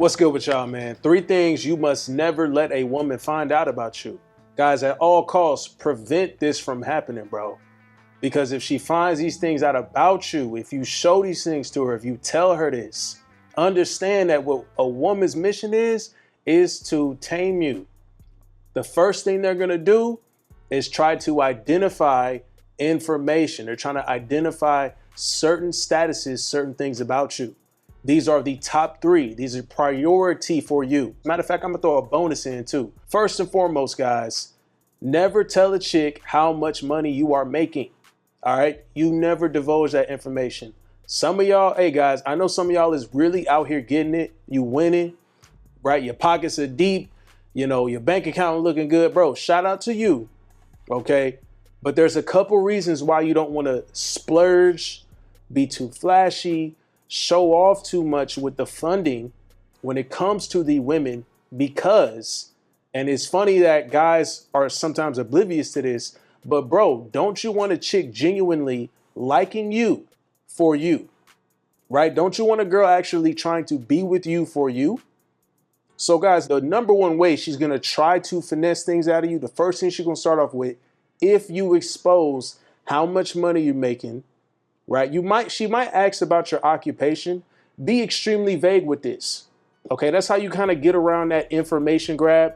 What's good with y'all, man? 3 things you must never let a woman find out about you. Guys, at all costs, prevent this from happening, bro. Because if she finds these things out about you, if you show these things to her, if you tell her this, understand that what a woman's mission is to tame you. The first thing they're going to do is try to identify information. They're trying to identify certain statuses, certain things about you. These are the top 3. These are priority for you. Matter of fact, I'm gonna throw a bonus in too. First and foremost, guys, never tell a chick how much money you are making. All right, you never divulge that information. Some of y'all, hey guys, I know some of y'all is really out here getting it. You winning, right? Your pockets are deep. You know, your bank account looking good, bro. Shout out to you, okay? But there's a couple reasons why you don't want to splurge, be too flashy, show off too much with the funding when it comes to the women, because, and it's funny that guys are sometimes oblivious to this, but bro, don't you want a chick genuinely liking you for you, right? Don't you want a girl actually trying to be with you for you? So guys, the number one way she's going to try to finesse things out of you, the first thing she's going to start off with, if you expose how much money you're making, right? She might ask about your occupation. Be extremely vague with this. Okay, that's how you kind of get around that information grab.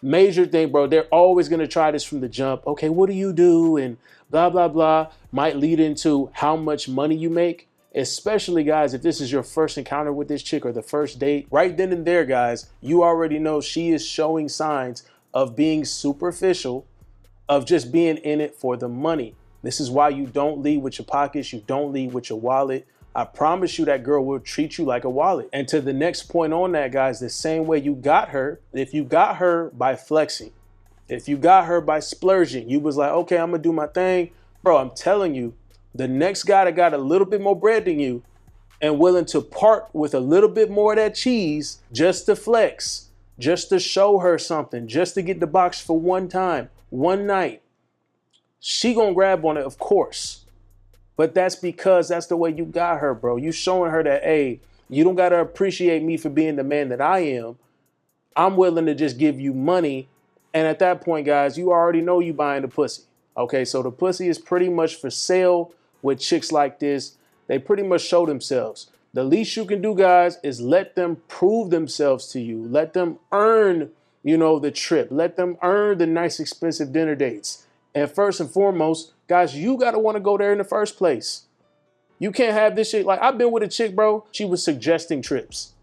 Major thing, bro. They're always going to try this from the jump. Okay, what do you do? And blah, blah, blah. Might lead into how much money you make. Especially, guys, if this is your first encounter with this chick or the first date. Right then and there, guys, you already know she is showing signs of being superficial, of just being in it for the money. This is why you don't lead with your pockets. You don't lead with your wallet. I promise you that girl will treat you like a wallet. And to the next point on that, guys, the same way you got her, if you got her by flexing, if you got her by splurging, you was like, okay, I'm going to do my thing. Bro, I'm telling you, the next guy that got a little bit more bread than you and willing to part with a little bit more of that cheese just to flex, just to show her something, just to get the box for one time, one night, she gonna grab on it, of course. But that's because that's the way you got her, bro. You showing her that, hey, you don't gotta appreciate me for being the man that I am. I'm willing to just give you money. And at that point, guys, you already know you buying the pussy. Okay, so the pussy is pretty much for sale with chicks like this. They pretty much show themselves. The least you can do, guys, is let them prove themselves to you. Let them earn, the trip. Let them earn the nice, expensive dinner dates. And first and foremost, guys, you got to want to go there in the first place. You can't have this shit. Like, I've been with a chick, bro. She was suggesting trips.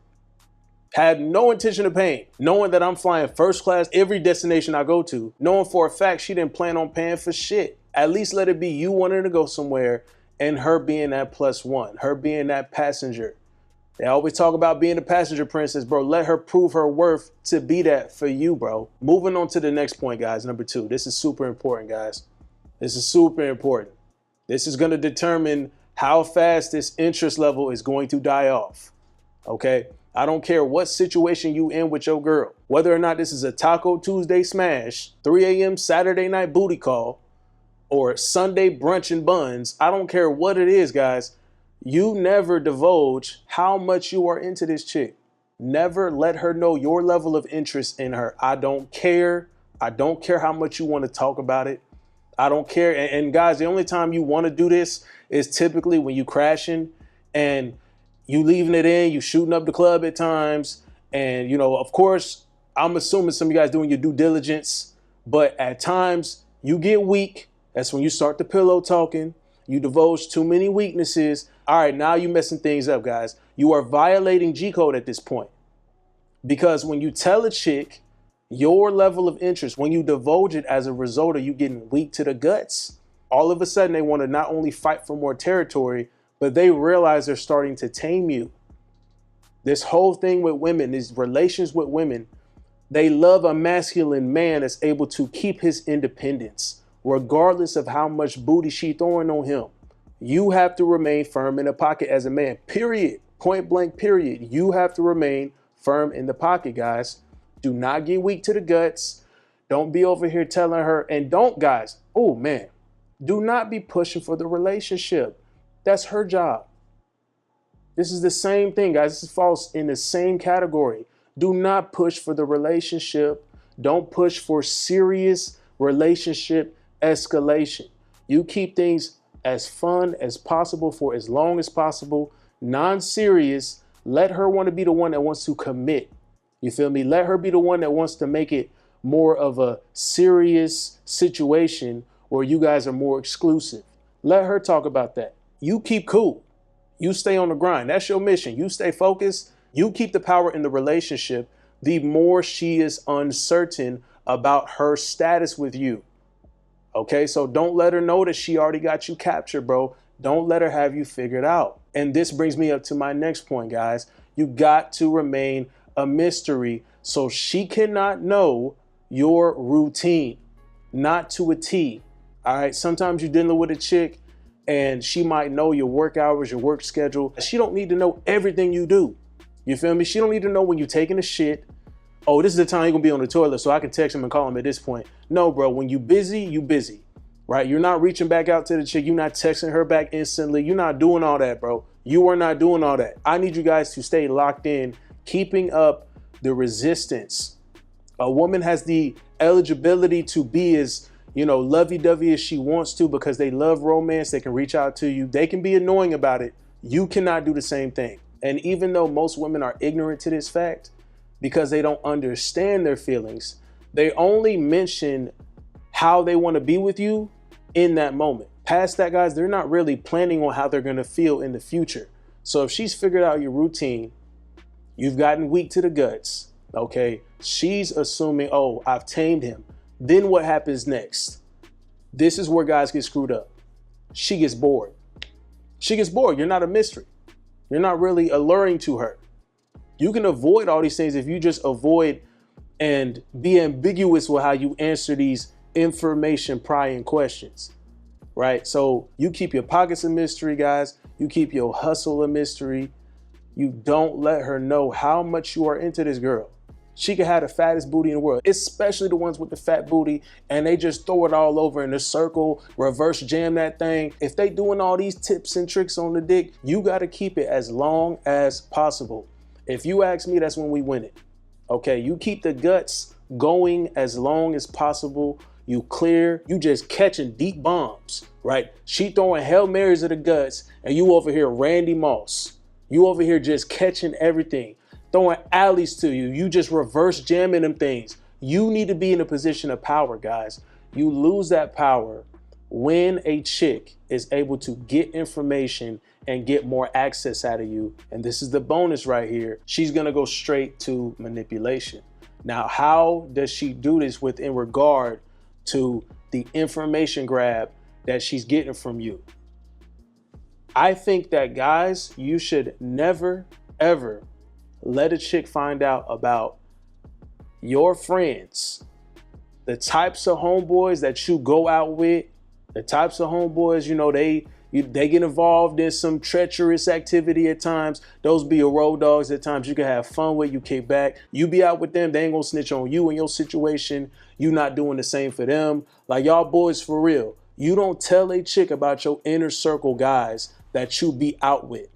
Had no intention of paying. Knowing that I'm flying first class every destination I go to. Knowing for a fact she didn't plan on paying for shit. At least let it be you wanting to go somewhere and her being that +1. Her being that passenger. They always talk about being a passenger princess, bro. Let her prove her worth to be that for you, bro. Moving on to the next point, guys. Number 2. This is super important, guys. This is super important. This is going to determine how fast this interest level is going to die off. Okay? I don't care what situation you in with your girl. Whether or not this is a Taco Tuesday smash, 3 a.m. Saturday night booty call, or Sunday brunch and buns. I don't care what it is, guys. You never divulge how much you are into this chick. Never let her know your level of interest in her. I don't care. I don't care how much you want to talk about it. I don't care. And guys, the only time you want to do this is typically when you crashing and you leaving it in, you shooting up the club at times. And, of course, I'm assuming some of you guys doing your due diligence, but at times you get weak. That's when you start the pillow talking. You divulge too many weaknesses. All right, now you're messing things up, guys. You are violating G-code at this point. Because when you tell a chick your level of interest, when you divulge it as a result of you getting weak to the guts, all of a sudden they want to not only fight for more territory, but they realize they're starting to tame you. This whole thing with women, these relations with women, they love a masculine man that's able to keep his independence, regardless of how much booty she throwing on him. You have to remain firm in the pocket as a man, period. Point blank, period. You have to remain firm in the pocket, guys. Do not get weak to the guts. Don't be over here telling her, and don't, guys, oh man, do not be pushing for the relationship. That's her job. This is the same thing, guys. This falls in the same category. Do not push for the relationship. Don't push for serious relationship escalation. You keep things as fun as possible for as long as possible, non-serious. Let her want to be the one that wants to commit. You feel me? Let her be the one that wants to make it more of a serious situation where you guys are more exclusive. Let her talk about that. You keep cool. You stay on the grind. That's your mission. You stay focused. You keep the power in the relationship. The more she is uncertain about her status with you. Okay, so don't let her know that she already got you captured, bro. Don't let her have you figured out. And this brings me up to my next point, guys. You got to remain a mystery so she cannot know your routine, not to a T. All right, sometimes you're dealing with a chick and she might know your work hours, your work schedule. She don't need to know everything you do. You feel me? She don't need to know when you're taking a shit. Oh, this is the time you're gonna be on the toilet, so I can text him and call him at this point. No, bro, when you busy, you busy, right? You're not reaching back out to the chick. You're not texting her back instantly. You're not doing all that, bro. You are not doing all that. I need you guys to stay locked in, keeping up the resistance. A woman has the eligibility to be as, lovey-dovey as she wants to because they love romance. They can reach out to you. They can be annoying about it. You cannot do the same thing. And even though most women are ignorant to this fact, because they don't understand their feelings, they only mention how they want to be with you in that moment. Past that, guys, they're not really planning on how they're going to feel in the future. So if she's figured out your routine, you've gotten weak to the guts, okay? She's assuming, oh, I've tamed him. Then what happens next? This is where guys get screwed up. She gets bored. She gets bored. You're not a mystery. You're not really alluring to her. You can avoid all these things if you just avoid and be ambiguous with how you answer these information prying questions, right? So you keep your pockets a mystery, guys. You keep your hustle a mystery. You don't let her know how much you are into this girl. She could have the fattest booty in the world, especially the ones with the fat booty, and they just throw it all over in a circle, reverse jam that thing. If they doing all these tips and tricks on the dick, you got to keep it as long as possible. If you ask me, that's when we win it. Okay, you keep the guts going as long as possible. You clear, you just catching deep bombs, right? She throwing Hail Marys at the guts and you over here Randy Moss. You over here just catching everything, throwing alleys to you. You just reverse jamming them things. You need to be in a position of power, guys. You lose that power when a chick is able to get information and get more access out of you. And this is the bonus right here. She's gonna go straight to manipulation. Now, how does she do this in regard to the information grab that she's getting from you? I think that, guys, you should never, ever let a chick find out about your friends, the types of homeboys that you go out with, the types of homeboys, they get involved in some treacherous activity at times. Those be your road dogs at times. You can have fun with, you kick back. You be out with them, they ain't gonna snitch on you and your situation. You not doing the same for them. Like, y'all boys, for real. You don't tell a chick about your inner circle guys that you be out with.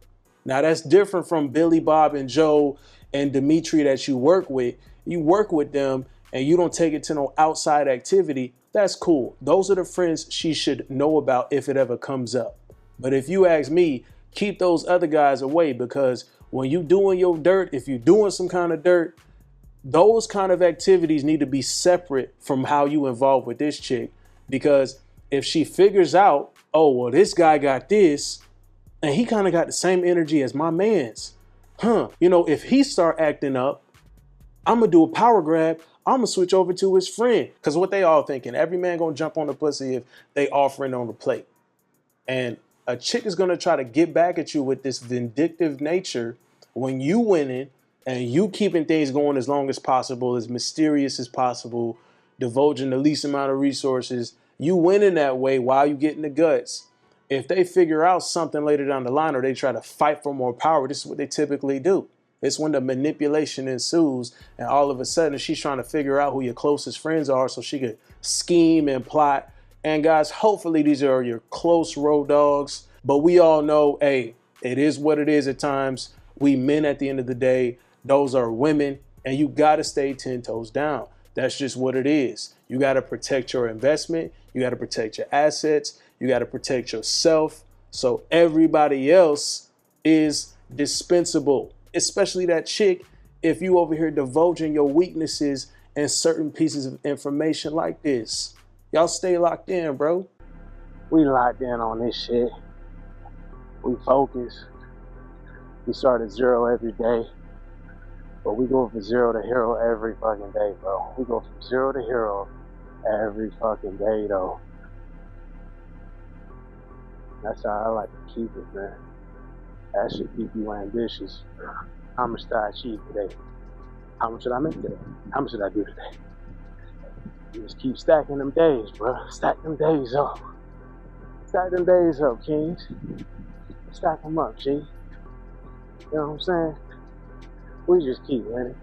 Now, that's different from Billy, Bob, and Joe and Dimitri that you work with. You work with them and you don't take it to no outside activity. That's cool. Those are the friends she should know about if it ever comes up. But if you ask me, keep those other guys away, because when you doing your dirt, if you're doing some kind of dirt, those kind of activities need to be separate from how you involve with this chick. Because if she figures out, oh, well, this guy got this and he kind of got the same energy as my man's, if he start acting up, I'm gonna do a power grab. I'm gonna switch over to his friend. Because what they all thinking, every man gonna jump on the pussy if they offering on the plate. And a chick is gonna try to get back at you with this vindictive nature when you winning and you keeping things going as long as possible, as mysterious as possible, divulging the least amount of resources. You winning that way while you getting the guts. If they figure out something later down the line or they try to fight for more power, this is what they typically do. It's when the manipulation ensues and all of a sudden she's trying to figure out who your closest friends are so she could scheme and plot. And guys, hopefully these are your close road dogs. But we all know, hey, It is what it is at times. We men, at the end of the day, those are women, and you got to stay 10 toes down. That's just what it is. You got to protect your investment. You got to protect your assets. You got to protect yourself. So everybody else is dispensable, especially that chick. If you over here divulging your weaknesses and certain pieces of information like this, y'all stay locked in, bro. We locked in on this shit. We focus. We start at zero every day, but we go from zero to hero every fucking day, bro. We go from zero to hero every fucking day, though. That's how I like to keep it, man. That should keep you ambitious. How much did I achieve today? How much did I make today? How much did I do today? You just keep stacking them days, bro. Stack them days up. Stack them days up, kings. Stack them up, G. You know what I'm saying? We just keep winning.